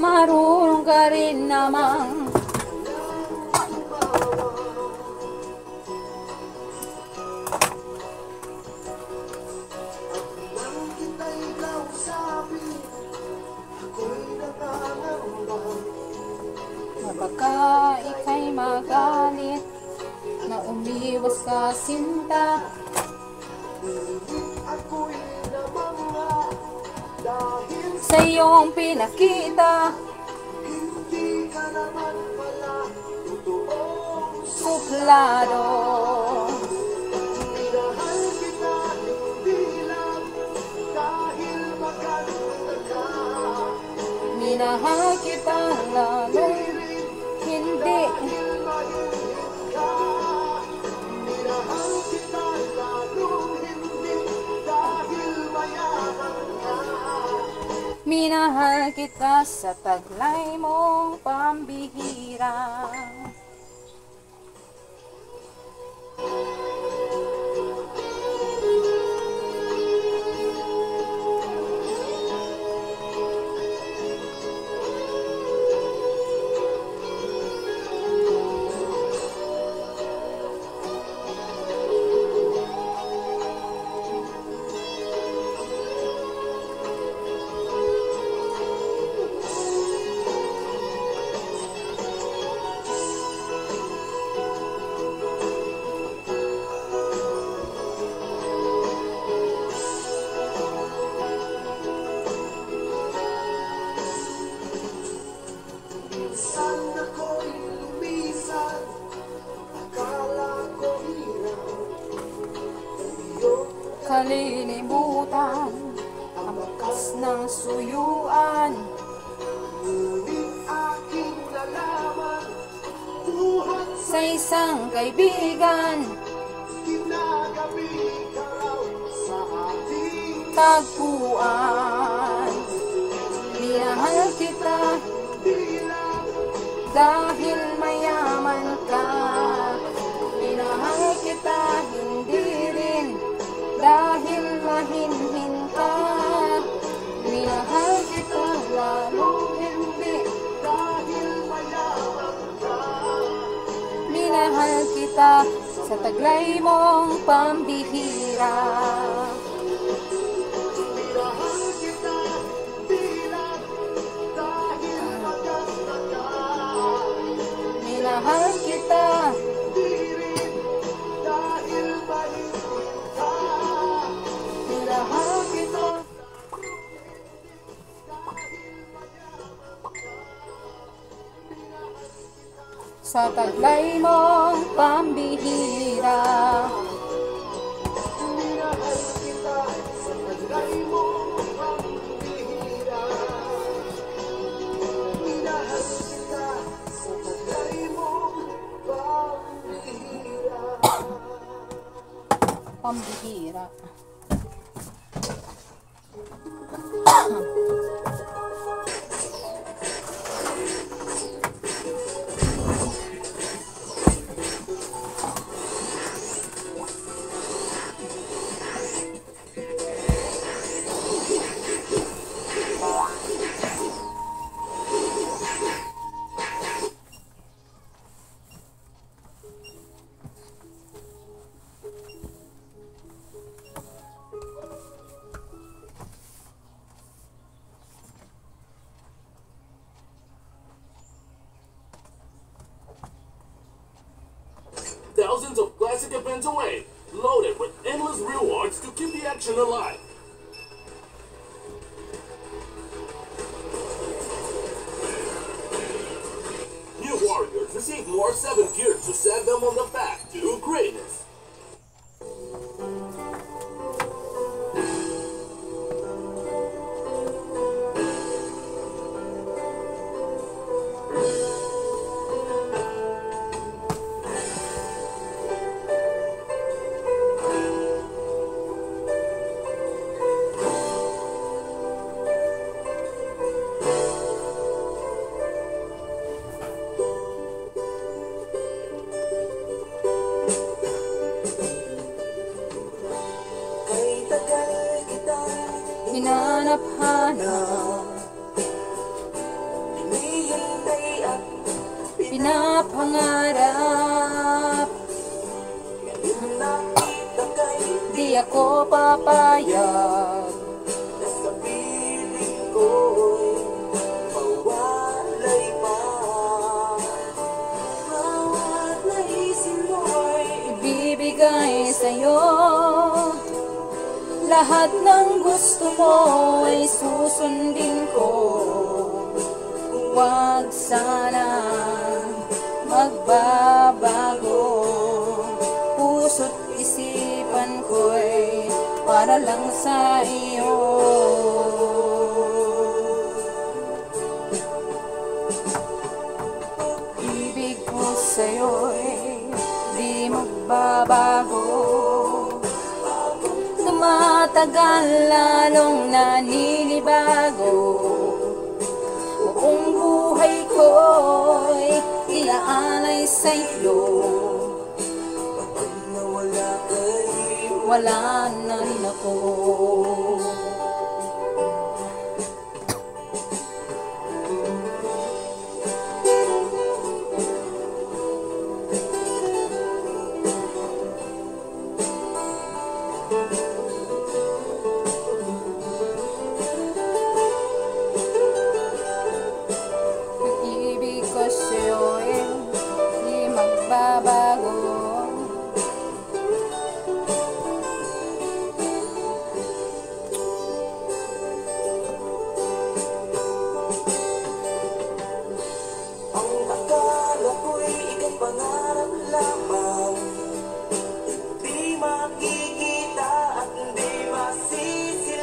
marunong ka rin namang baka ika'y magalit na umiwas ka sinta. Sa iyong pinakita, hindi ka naman pala totoong suplado. Minahal kita hindi lang dahil maganda ka. Minahal kita lalo hindi dahil mahilig ka. Minahal kita lalo hindi dahil mayaman ka. Minahal kita sa taglay mong pambihira. Kalilimutan ang bakas ng suyuan. Ngunit aking nalaman buhat sa isang kaibigan. Ginagabi ka raw sa ating tagpuan. Minahal kita dahil mayaman ka. Minahal kita hindi rin dahil mahinhin ka. Minahal kita lalo hindi dahil mayaman ka. Minahal kita sa taglay mong pambihira. Minahal kita bilang dahil maganda ka. Minahal kita dahil mahinhin ka. Minahal kita sa taglay mong pambihira. Minahal kita sa taglay mong pambihira. Minahal kita sa taglay mong pambihira. Pambihira. Thousands of classic events away, loaded with endless rewards to keep the action alive. New warriors receive more 7 gears to send them on the path to greatness. payag. na sa piling ko'y mawalay pa. Bawat naisin mo'y Ibibigay sa'yo. Lahat ng gusto mo ay susundin ko. Huwag sana magbabago. Puso't isipan ko'y para lang sa iyo. Ibig ko sa'yo'y di magbabago. Tumatagal lalong naninibago. Buong buhay ko'y iaalay sa'yo. pag nawala kay Wala na rin ako. Pag-ibig ko sa'yo'y di magbabago. ang akala ko'y ika'y pangarap lamang, di makikita at di masisilayan.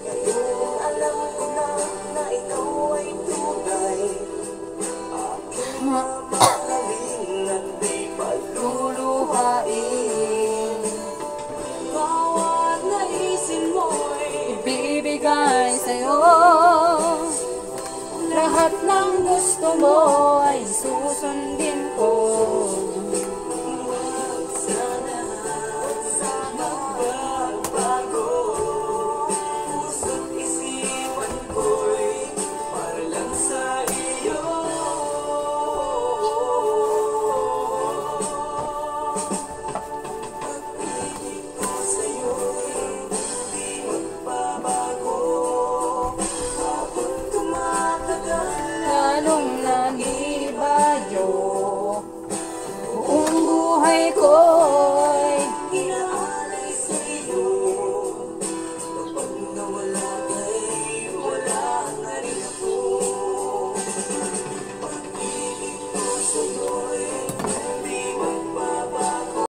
Ngayon alam ko na ikaw ay tunay, aking mamahalin at di paluluhain. Bawat naisin mo'y Ibibigay sa'yo. Lahat ng gusto mo ay susundin